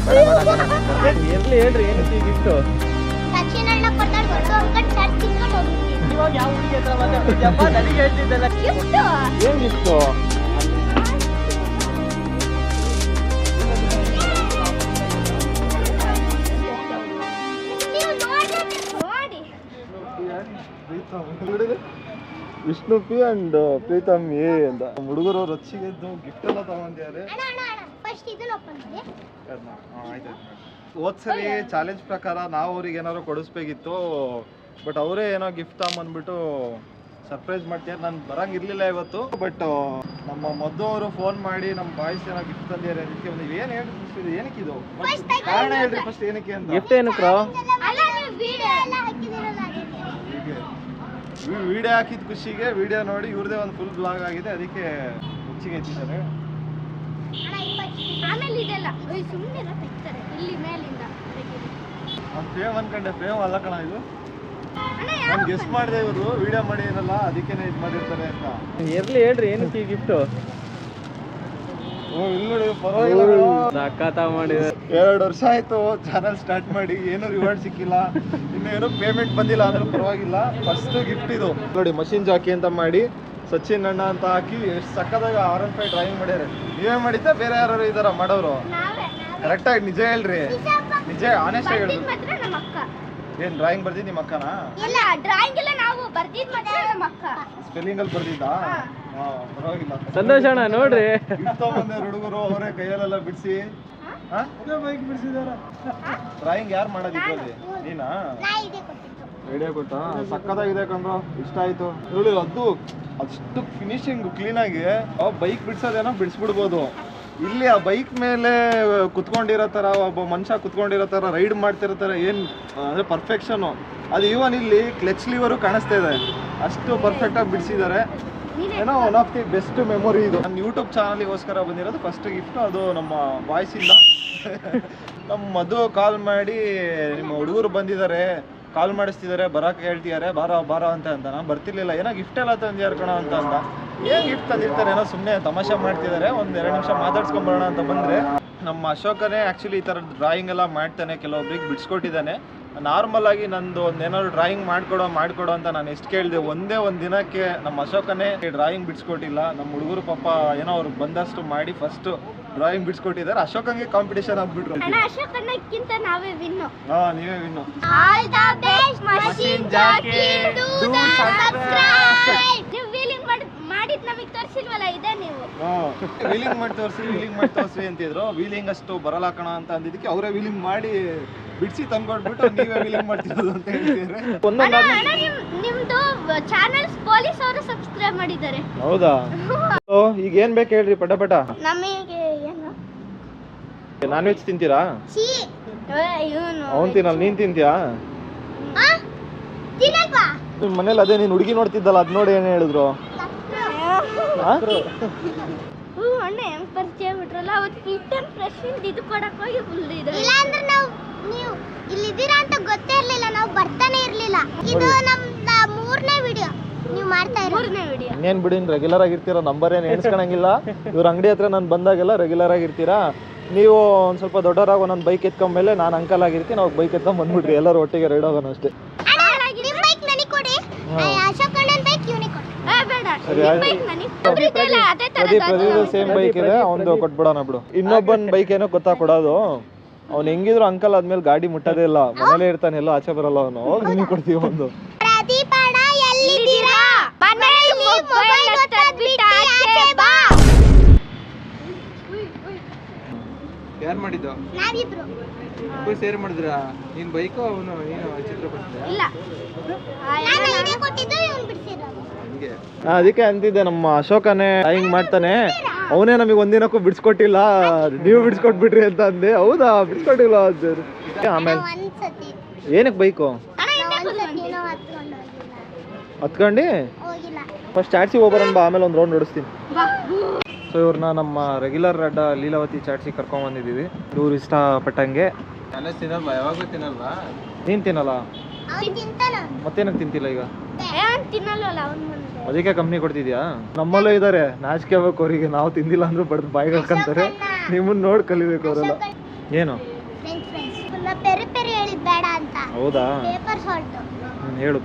ಇರ್ಲಿ ಹೇಳ್ರಿ ಏನಕ್ಕೆ ಗಿಫ್ಟ್ ಇವಾಗ ಯಾವ ಹುಡುಗಿ ಹತ್ರ ಮಾತಾಡ್ತಿದ್ಯಪ್ಪ ನನಗೆ ಹೇಳ್ತಿದ್ದಲ್ಲ ಏನ್ gift Vishnu P and Preetham A ಅಂತ ಹುಡುಗರು ರೊಚ್ಚಿಗೆ ಗಿಫ್ಟ್ ಎಲ್ಲ ತಗೊಂಡಿದ್ದಾರೆ. ಹೋದ್ಸರಿ ಚಾಲೆಂಜ್ ಪ್ರಕಾರ ನಾವು ಅವ್ರಿಗೆ ಏನಾದ್ರು ಕೊಡಿಸ್ಬೇಕಿತ್ತು, ಬಟ್ ಅವರೇ ಏನೋ ಗಿಫ್ಟ್ ತಗೊಂಬಂದ್ಬಿಟ್ಟು ಸರ್ಪ್ರೈಸ್ ಮಾಡ್ತಿದ್ದಾರೆ. ನಾನು ಬರಂಗಿರ್ಲಿಲ್ಲ ಇವತ್ತು, ಬಟ್ ನಮ್ಮ ಮದ್ದು ಅವರು ಫೋನ್ ಮಾಡಿ ನಮ್ಮ ಬಾಯ್ಸ್ ಏನೋ ಗಿಫ್ಟ್ ತಂದಿದ್ದಾರೆ. ಅದಕ್ಕೆ ಒಂದು ಏನು ಹೇಳಿ ಏನಕ್ಕೆ ಇದು ಕಾರಣ ಹೇಳ್ರಿ ಫಸ್ಟ್ ಏನಕ್ಕೆ ಅಂತ. ಗಿಫ್ಟ್ ಏನಕ್ಕೆ ವಿಡಿಯೋ ಹಾಕಿದ ಖುಷಿಗೆ ವಿಡಿಯೋ ನೋಡಿ ಇವ್ರದೇ ಒಂದು ಫುಲ್ ಬ್ಲಾಗ್ ಆಗಿದೆ, ಅದಕ್ಕೆ ಹುಚ್ಚಿಗೆ ಎತ್ತಿದ್ದಾರೆ. ಫೇಮ್ ಅನ್ಕೊಂಡೆ, ಫೇಮ್ ಅಲ್ಲ ಕಣ ಇದು. ನಾನು ಗೆಸ್ ಮಾಡಿದೆ ಇವರು ವಿಡಿಯೋ ಮಾಡಿ ಏನಲ್ಲ ಅದಕ್ಕೇನೆ ಇದು ಮಾಡಿರ್ತಾರೆ ಅಂತ. ಇರ್ಲಿ ಹೇಳ್ರಿ ಏನಕ್ಕೆ ಗಿಫ್ಟ್. ಇಲ್ಲಿ ನೋಡಿ ಪರವಾಗಿಲ್ಲ, 2 ವರ್ಷ ಆಯ್ತು ಚಾನಲ್ ಸ್ಟಾರ್ಟ್ ಮಾಡಿ, ಏನು ರಿವಾರ್ಡ್ ಸಿಕ್ಕಿಲ್ಲ, ಇನ್ನೇನು ಪೇಮೆಂಟ್ ಬಂದಿಲ್ಲ ಅಂದ್ರೆ ಪರವಾಗಿಲ್ಲ. ಫಸ್ಟ್ ಗಿಫ್ಟ್ ಇದು ನೋಡಿ, ಮಷಿನ್ ಜಾಕಿ ಅಂತ ಮಾಡಿ ಸಚಿನ್ ಅಣ್ಣ ಅಂತ ಹಾಕಿ ಎಷ್ಟು ಸಕ್ಕದಾಗ R15 ಡ್ರಾಯಿಂಗ್ ಮಾಡ್ಯಾರ. ನೀವೇ ಮಾಡಿದ್ದ ಬೇರೆ ಯಾರು ಇದಾರ ಮಾಡೋರು? ಕರೆಕ್ಟಾಗಿ ನಿಜ ಹೇಳ್ರಿ, ನಿಜ ಆನೆಸ್ಟ್ ಆಗಿ ಹೇಳ್ರಿ. ಏನ್ ಡ್ರಾಯಿಂಗ್ ಬರ್ದಿದ್ ನಿಮ್ಮ ಅಕ್ಕನಾ? ಸ್ಪೆಲ್ಲಿಂಗ್ ಅಲ್ಲಿ ಬರ್ದಿದ್ದಾ? ಪರವಾಗಿಲ್ಲ, ಸಂತೋಷ ಅಣ್ಣ. ನೋಡ್ರಿ ಬಂದೆ ಹುಡುಗರು ಅವರೇ ಕೈಯಲ್ಲೆಲ್ಲ ಬಿಡಿಸಿ ಬೈಕ್ ಬಿಡಿಸಿದಾರ. ಡ್ರಾಯಿಂಗ್ ಯಾರು ಮಾಡೋದಿತ್ತು ಅಲ್ಲಿ? ನೀನಾ? ಐಡಿಯಾ ಕೊಟ್ಟ, ಸಕ್ಕದಾಗಿದೆ ಕಣ್ರು, ಇಷ್ಟ ಆಯ್ತು. ನೋಡಿ ಅದು ಅಷ್ಟು ಫಿನಿಶಿಂಗ್ ಕ್ಲೀನ್ ಆಗಿ ಬೈಕ್ ಬಿಡ್ಸೋದೇನೋ ಬಿಡಿಸ್ಬಿಡ್ಬೋದು. ಇಲ್ಲಿ ಆ ಬೈಕ್ ಮೇಲೆ ಕುತ್ಕೊಂಡಿರೋ ಥರ ಒಬ್ಬ ಮನುಷ್ಯ ಕುತ್ಕೊಂಡಿರೋ ಥರ ರೈಡ್ ಮಾಡ್ತಿರೋ ಥರ ಏನು ಅಂದರೆ ಪರ್ಫೆಕ್ಷನು ಅದು. ಇವನ್ ಇಲ್ಲಿ ಕ್ಲಚ್ ಲಿವರು ಕಾಣಿಸ್ತಾ ಇದೆ, ಅಷ್ಟು ಪರ್ಫೆಕ್ಟಾಗಿ ಬಿಡಿಸಿದ್ದಾರೆ. ಏನೋ one of the best memory ಇದು. ನನ್ನ ಯೂಟ್ಯೂಬ್ ಚಾನಲಿಗೋಸ್ಕರ ಬಂದಿರೋದು ಫಸ್ಟ್ ಗಿಫ್ಟು, ಅದು ನಮ್ಮ ಬಾಯ್ಸಿಂದ. ನಮ್ಮ ಮಧು ಕಾಲ್ ಮಾಡಿ ನಿಮ್ಮ ಹುಡುಗರು ಬಂದಿದ್ದಾರೆ, ಕಾಲ್ ಮಾಡಿಸ್ತಿದ್ದಾರೆ, ಬರೋಕೆ ಹೇಳ್ತಿದ್ದಾರೆ, ಬಾರೋ ಅಂತ ನಾನು ಬರ್ತಿರ್ಲಿಲ್ಲ. ಏನೋ ಗಿಫ್ಟ್ ಎಲ್ಲ ತಂದಿದ್ದಾರೆ ಕಣ ಅಂತ ಅಂದ. ಏನು ಗಿಫ್ಟ್ ತಂದಿರ್ತಾರೆ, ಏನೋ ಸುಮ್ಮನೆ ತಮಾಷೆ ಮಾಡ್ತಿದ್ದಾರೆ, ಒಂದು 2 ನಿಮಿಷ ಮಾತಾಡ್ಸ್ಕೊಂಬರೋಣ ಅಂತ ಬಂದರೆ. ನಮ್ಮ ಅಶೋಕನೇ ಆ್ಯಕ್ಚುಲಿ ಈ ಥರ ಡ್ರಾಯಿಂಗ್ ಎಲ್ಲ ಮಾಡ್ತಾನೆ, ಕೆಲವೊಬ್ರಿಗೆ ಬಿಡಿಸ್ಕೊಟ್ಟಿದ್ದಾನೆ. ನಾರ್ಮಲ್ ಆಗಿ ನಂದು ಏನಾದ್ರು ಡ್ರಾಯಿಂಗ್ ಮಾಡಿಕೊಡೋ ಅಂತ ನಾನು ಎಷ್ಟು ಕೇಳಿದೆ. ಒಂದೇ ಒಂದು ದಿನಕ್ಕೆ ನಮ್ಮ ಅಶೋಕನೇ ಡ್ರಾಯಿಂಗ್ ಬಿಡಿಸ್ಕೊಟ್ಟಿಲ್ಲ. ನಮ್ಮ ಹುಡುಗರು ಪಾಪ ಏನೋ ಅವ್ರಿಗೆ ಬಂದಷ್ಟು ಮಾಡಿ ಫಸ್ಟ್ ಡ್ರಾಯಿಂಗ್ ಬಿಡಿಸ್ಕೊಟ್ಟಿದ್ದಾರೆ. ಅಶೋಕಂಗೆ ಕಾಂಪಿಟೇಷನ್ ಆಗ್ಬಿಟ್ರು. ನೀವೇ ವಿನ್ನು. ವೀಲಿಂಗ್ ಮಾಡಿ ತೋರಿಸಿ ಅಂತಿದ್ರು. ವೀಲಿಂಗ್ ಅಷ್ಟು ಬರಲ್ಲ ಕಣ ಅಂತ ಅಂದಿದ್ದಕ್ಕೆ ಅವರೇ ವೀಲಿಂಗ್ ಮಾಡಿ ಬಿಡಿಸಿ ತಂದ್ಕೊಟ್ಬಿಟ್ಟು ನೀವೇ ವೀಲಿಂಗ್ ಮಾಡ್ತಿರೋದು ಅಂತ ಹೇಳ್ತಿದ್ರೆ. ಹೌದಾ? ಈಗ ಏನ್ ಬೇಕು ಹೇಳ್ರಿ ಪಟ. ನಾನ್ ವೆಜ್ ತಿಂತೀರಾ? ಅವನ್ ತಿನ್ನಲ್ಲ, ನೀನ್ ತಿಂತೀಯಾ? ನಿಮ್ ಮನೇಲಿ ಅದೇ ನೀನ್ ಹುಡುಗಿ ನೋಡ್ತಿದ್ದಲ್ಲ, ಅದ್ ನೋಡಿ ಏನ್ ಹೇಳಿದ್ರು? ಇನ್ನೇನ್ ಬಿಡಿ, ರೆಗ್ಯುಲರ್ ಆಗಿರ್ತೀರಾ, ನಂಬರ್ ಏನ್ ಎಣಿಸ್ಕೊಳಂಗಿಲ್ಲ. ಇವ್ರ ಅಂಗಡಿ ಹತ್ರ ನಾನು ಬಂದಾಗೆಲ್ಲ ರೆಗ್ಯುಲರ್ ಆಗಿರ್ತೀರಾ. ನೀವು ಒಂದ್ ಸ್ವಲ್ಪ ದೊಡ್ಡವರಾಗ ಒಂದೊಂದು ಬೈಕ್ ಎತ್ಕೊಂಡ್ಮೇಲೆ ನಾನು ಅಂಕಲ್ ಆಗಿರ್ತೀನಿ, ಅವಾಗ ಬೈಕ್ ಎತ್ಕೊಂಡ್ ಬಂದ್ಬಿಟ್ರಿ, ಎಲ್ಲರೂ ಒಟ್ಟಿಗೆ ರೈಡ್ ಹೋಗೋಣ ಅಷ್ಟೇ. ಸೇಮ್ ಬೈಕ್ ಇದೆ, ಒಂದು ಕೊಟ್ಬಿಡೋಣ ಬಿಡು. ಇನ್ನೊಬ್ಬನ್ ಬೈಕ್ ಏನೋ ಗೊತ್ತಾ ಕೊಡೋದು. ಅವ್ನು ಹೆಂಗಿದ್ರು ಅಂಕಲ್ ಆದ್ಮೇಲೆ ಗಾಡಿ ಮುಟ್ಟೋದೇ ಇಲ್ಲ, ಮನೇಲೆ ಇರ್ತಾನೆ, ಎಲ್ಲ ಆಚೆ ಬರಲ್ಲ ಅವನು. ಹೋಗಿ ನೀವು ಕೊಡ್ತೀವಿ ಒಂದು. ಯಾರು ಮಾಡಿದ್ದು? ಸೇರ್ ಮಾಡಿದ್ರ? ನೀನ್ ಬೈಕು ಅವನು ಏನು ಚಿತ್ರ ಅದಕ್ಕೆ ಅಂತಿದ್ದೆ. ನಮ್ಮ ಅಶೋಕನೇ ಡ್ರಾಯಿಂಗ್ ಮಾಡ್ತಾನೆ, ಅವನೇ ನಮಗೆ ಒಂದಿನಕ್ಕೂ ಬಿಡಿಸ್ಕೊಟ್ಟಿಲ್ಲ, ನೀವು ಬಿಡಿಸ್ಕೊಟ್ಬಿಟ್ರಿ ಅಂತ ಅಂದೆ. ಹೌದಾ? ಬಿಡಿಸ್ಕೊಟ್ಟಿಲ್ಲ ಅದು. ಆಮೇಲೆ ಏನಕ್ಕೆ ಬೈಕು ಹತ್ಕೊಂಡು ಫಸ್ಟ್ ಚಾಟ್ಸಿಗೆ ಹೋಗೋಣ ಬಾ, ಆಮೇಲೆ ಒಂದು ರೌಂಡ್ ಹೊಡಿಸ್ತೀನಿ. ಸೊ ಇವ್ರನ್ನ ನಮ್ಮ ರೆಗ್ಯುಲರ್ ಅಡ್ಡ ಲೀಲಾವತಿ ಚಾಟ್ಸಿಗೆ ಕರ್ಕೊಂಡ್ಬಂದಿದ್ದೀವಿ. ಇವ್ರು ಇಷ್ಟಪಟ್ಟಂಗೆ. ಯಾವಾಗಲೂ ತಿನ್ನಲ್ವಾ? ನೀನು ತಿನ್ನಲ್ಲ? ಮತ್ತೇನಕ್ಕೆ ತಿಂತಿಲ್ಲ ಈಗ? ಅದಕ್ಕೆ ಕಂಪ್ನಿ ಕೊಡ್ತಿದ್ಯಾ? ನಮ್ಮಲ್ಲೂ ಇದ್ದಾರೆ, ನಾಚಿಕೆ ಬೇಕು ಅವರಿಗೆ. ನಾವು ತಿಂದಿಲ್ಲ ಅಂದ್ರೂ ಬಡ್ದು ಬಾಯಿಗೆ ಹಾಕಂತಾರೆ. ನಿಮ್ಮನ್ನ ನೋಡಿ ಕಲಿಬೇಕು ಅವರೆಲ್ಲ. ಏನು ನಾ ಪೆರಿ ಪೆರಿ ಹೇಳಿದ್ ಬೇಡ ಅಂತ. ಹೌದಾ? Paper salt. ಹೇಳು.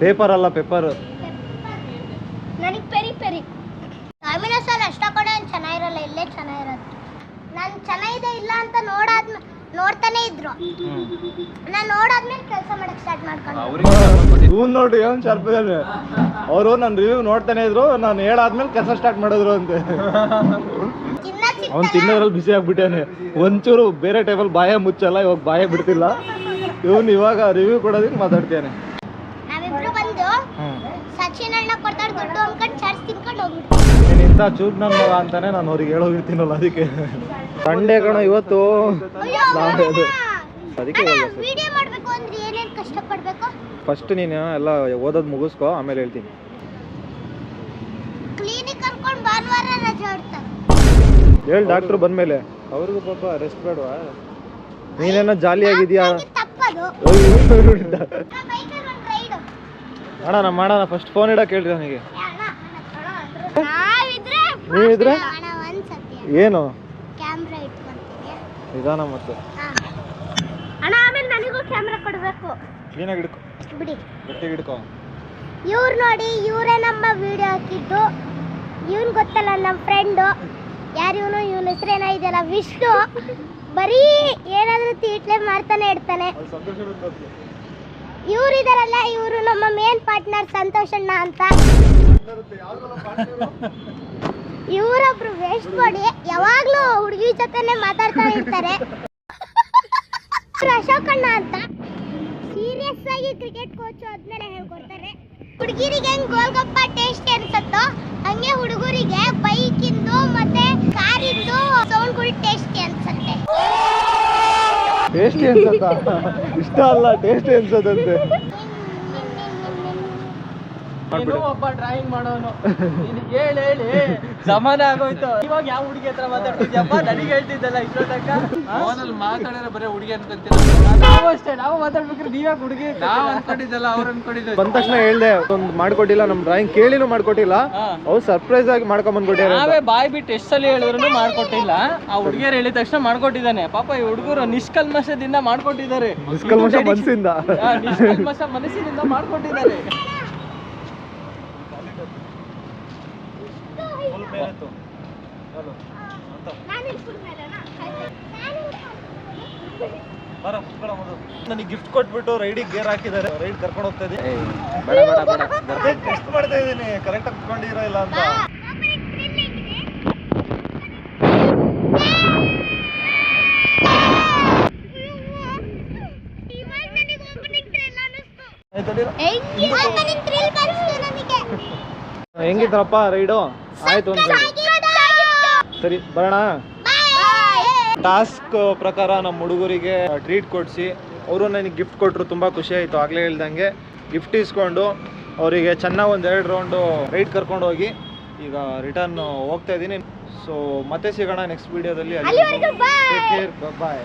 ಪೇಪರ್ ಅಲ್ಲ ಪೆಪ್ಪರ್. ನನಗೆ ಪೆರಿ ಪೆರಿ. ಡಾಮಿನೋಸಲ್ಲಿ ಅಷ್ಟ ಕಡೆ ಚೆನ್ನಾಗಿರಲ್ಲ, ಇಲ್ಲೇ ಚೆನ್ನಾಗಿರೋದು. ನಾನು ಚೆನ್ನಾಗಿದೆ ಇಲ್ಲ ಅಂತ ನೋಡ್ತಾನೆ ಇದ್ರು. ನಾನು ನೋಡಾದ್ಮೇಲೆ ಕೆಲಸ ಮಾಡಕ್ ಸ್ಟಾರ್ಟ್ ಮಾಡ್ಕೊಂಡು. ಇವ್ನು ನೋಡಿ ಅವ್ನು ಶಾರ್ಪ್ ಇದ್ದಾನೆ. ಅವರು ನನ್ನ ರಿವ್ಯೂ ನೋಡ್ತಾನೆ ಇದ್ರು, ನಾನು ಹೇಳಾದ್ಮೇಲೆ ಕೆಲಸ ಸ್ಟಾರ್ಟ್ ಮಾಡಿದ್ರು ಅಂತೆ. ಅವ್ನು ತಿನ್ನೋದ್ರಲ್ಲಿ ಬಿಸಿ ಆಗ್ಬಿಟ್ಟಾನೆ. ಒಂಚೂರು ಬೇರೆ ಟೈಮಲ್ಲಿ ಬಾಯ ಮುಚ್ಚಲ್ಲ, ಇವಾಗ ಬಾಯ ಬಿಡ್ತಿಲ್ಲ. ಇವನು ಇವಾಗ ರಿವ್ಯೂ ಕೊಡೋದಕ್ಕೆ ಮಾತಾಡ್ತೇನೆ. ನಾವಿಬ್ರು ಬಂದು ಸಚಿನ್ ಅಣ್ಣ ಕೊಡ್ತಾರೆ ದುಡ್ಡು ಅನ್ಕೊಂಡು ಚಾರ್ಜ್ ತಿನ್ಕೊಂಡು ಹೋಗ್ಬಿಡ್ತೀವಿ. ನೀನು ಇಂಥ ಚೂಪ್ ನನ್ನ ಮಗ ಅಂತಾನೆ ನಾನು ಅವ್ರಿಗೆ ಹೇಳೋಗಿರ್ತೀನಲ್ಲ, ಅದಕ್ಕೆ ಸಂಡೇ ಕಣ ಇವತ್ತು. ಅದಕ್ಕೆ ವಿಡಿಯೋ ಮಾಡಬೇಕು ಅಂದ್ರೆ ಏನೇನು ಕಷ್ಟಪಡಬೇಕು? ಫಸ್ಟ್ ನೀನು ಎಲ್ಲ ಓದೋದು ಮುಗಿಸ್ಕೊ, ಆಮೇಲೆ ಹೇಳ್ತೀನಿ. ಕ್ಲಿನಿಕ್ ಕರ್ಕೊಂಡು ಭಾನುವಾರ ರಜೆ ಹೊಡ್ತಾರೆ. ಹೇಳಿ ಡಾಕ್ಟ್ರು ಬಂದ್ಮೇಲೆ. ಅವ್ರಿಗೂ ಪಾಪ ರೆಸ್ಟ್ ಬೇಡವಾ? ನೀನೇನೋ ಜಾಲಿಯಾಗಿದ್ಯಾ? ತಪ್ಪದು. ಮಾಡೋಣ ಮಾಡೋಣ. ಫಸ್ಟ್ ಫೋನ್ ಇಡಕ್ಕೆ ಹೇಳ್ರಿ ನನಗೆ. ನೀವಿದ್ರೆ ಏನು ಕ್ಯಾಮ್ರಾ ಇಟ್ಕೊಂತೀನಿ. ನಿಧಾನ ಮತ್ತೆ. ಅಣ್ಣ ಆಮೇಲೆ ನನಗೂ ಕ್ಯಾಮ್ರಾ ಕೊಡಬೇಕು. ಕ್ಲೀನಾಗಿ ಹಿಡ್ಕೊ, ಬಿಡಿ ಗಟ್ಟಿಗೆ ಹಿಡ್ಕೊ. ಇವ್ರು ನೋಡಿ, ಇವರೇ ನಮ್ಮ ವಿಡಿಯೋ ಹಾಕಿದ್ದು. ಇವನ್ ಗೊತ್ತಲ್ಲ ನಮ್ಮ ಫ್ರೆಂಡು. ಯಾರು ಇವನು? ಇವನ ಹೆಸರೇನ ಇದೆಯಲ್ಲ, ವಿಷ್ಣು. ಬರೀ ಏನಾದರೂ ತೀಟ್ಲೆ ಮಾಡ್ತಾನೆ ಇರ್ತಾನೆ. ಇವ್ರು ಇದಾರಲ್ಲ, ಇವರು ನಮ್ಮ ಮೇನ್ ಪಾರ್ಟ್ನರ್ ಸಂತೋಷಣ್ಣ ಅಂತ. ಇವರೊಬ್ರು ವೇಸ್ಟ್ ಮಾಡಿ ಯಾವಾಗ್ಲೂ ಹುಡುಗಿ ಜೊತೆನೆ ಮಾತಾಡ್ತಾ ಇರ್ತಾರೆ. ಅಶೋಕಣ್ಣ ಅಂತ ಸೀರಿಯಸ್ ಆಗಿ ಕ್ರಿಕೆಟ್ ಕೋಚ್ ಆದ್ಮೇಲೆ ಹೇಳ್ಕೊಡ್ತಾರೆ. ಹುಡುಗಿರಿಗೆ ಹೆಂಗ್ ಗೋಲ್ಗಪ್ಪ ಟೇಸ್ಟ್ ಅನ್ಸತ್ತೋ ಹಂಗೆ ಹುಡುಗರಿಗೆ ಬೈಕಿಂದು ಮತ್ತೆ ಕಾರಿಂದು ಸೌಂಡ್ಗಳು ಟೇಸ್ಟಿ ಅನ್ಸತ್ತೆ. ಟೇಸ್ಟಿ ಅನ್ಸತ್ತಾ? ಇಷ್ಟ ಅಲ್ಲ, ಟೇಸ್ಟಿ ಅನ್ಸದಂತೆ. ಒಬ್ಬ ಡ್ರಾಯಿಂಗ್ ಮಾಡೋನು ಹೇಳಿ ಹೇಳಿ ಸಮಾನ ಆಗೋಯ್ತು. ಇವಾಗ ಯಾವ ಹುಡುಗಿ ಹತ್ರ ಮಾತಾಡ್ತಿದ್ಯಪ್ಪ? ನನಗೆ ಹೇಳ್ತಿದ್ದಲ್ಲ ಇಷ್ಟೊತ್ತಕ್ಕ. ಮಾತಾಡಿದ್ರೆ ಬರೀ ಹುಡುಗಿ ಅನ್ಕೊಂತೀರ. ನಾವು ಅಷ್ಟೇ, ನಾವು ಮಾತಾಡ್ಬೇಕ್ರೆ ನೀವ್ಯಾಕ ಹುಡುಗಿ? ನಾವು ಅನ್ಕೊಂಡಿದ್ದಲ್ಲ, ಅವ್ರು ಅನ್ಕೊಂಡಿದ್ದೆ. ಬಂದ ತಕ್ಷಣ ಹೇಳ್ದೆ ಒಂದು ಮಾಡ್ಕೊಟ್ಟಿಲ್ಲ, ನಮ್ ಡ್ರಾಯಿಂಗ್ ಕೇಳಿನೂ ಮಾಡ್ಕೊಟ್ಟಿಲ್ಲ. ಅವ್ರು ಸರ್ಪ್ರೈಸ್ ಆಗಿ ಮಾಡ್ಕೊಂಡ್ ಬಂದ್ಬಿಟ್ಟಿದ್ದಾರೆ. ನಾವೇ ಬಾಯ್ ಬಿಟ್ಟು ಎಷ್ಟು ಸಲ ಹೇಳಿದ್ರು ಮಾಡ್ಕೊಟ್ಟಿಲ್ಲ. ಆ ಹುಡುಗಿಯರು ಹೇಳಿದ ತಕ್ಷಣ ಮಾಡ್ಕೊಟ್ಟಿದ್ದಾನೆ. ಪಾಪ ಈ ಹುಡುಗರು ನಿಷ್ಕಲ್ಮಶದಿಂದ ಮಾಡ್ಕೊಟ್ಟಿದ್ದಾರೆ. ನಿಷ್ಕಲ್ಮಶ ಮನಸ್ಸಿಂದ, ನಿಷ್ಕಲ್ಮಶ ಮನಸ್ಸಿನಿಂದ ಮಾಡ್ಕೊಟ್ಟಿದ್ದಾರೆ. ನನಗೆ ಗಿಫ್ಟ್ ಕೊಟ್ಬಿಟ್ಟು ರೈಡಿಗೆ ಗೇರ್ ಹಾಕಿದ್ದಾರೆ. ರೈಡ್ ಕರ್ಕೊಂಡು ಹೋಗ್ತಾ ಇದ್ದೀನಿ. ಟೆಸ್ಟ್ ಮಾಡ್ತಾ ಇದ್ದೀನಿ ಕರೆಕ್ಟ್ ಆಗಿ ಕುತ್ಕೊಂಡಿರೋ ಇಲ್ಲ ಅಂತ. ಹೆಂಗಿದ್ರಪ್ಪ ರೈಡು? ಆಯ್ತು ಸರಿ ಬರೋಣ. ಟಾಸ್ಕ್ ಪ್ರಕಾರ ನಮ್ಮ ಹುಡುಗರಿಗೆ ಟ್ರೀಟ್ ಕೊಡಿಸಿ ಅವರು ನನಗೆ ಗಿಫ್ಟ್ ಕೊಟ್ಟರು. ತುಂಬ ಖುಷಿ ಆಯಿತು. ಆಗಲೇ ಹೇಳ್ದಂಗೆ ಗಿಫ್ಟ್ ಇಸ್ಕೊಂಡು ಅವರಿಗೆ ಚೆನ್ನಾಗಿ ಒಂದು 2 ರೌಂಡು ರೈಡ್ ಕರ್ಕೊಂಡು ಹೋಗಿ ಈಗ ರಿಟರ್ನ್ ಹೋಗ್ತಾ ಇದ್ದೀನಿ. ಸೊ ಮತ್ತೆ ಸಿಗೋಣ ನೆಕ್ಸ್ಟ್ ವಿಡಿಯೋದಲ್ಲಿ. ಬಾಯ್.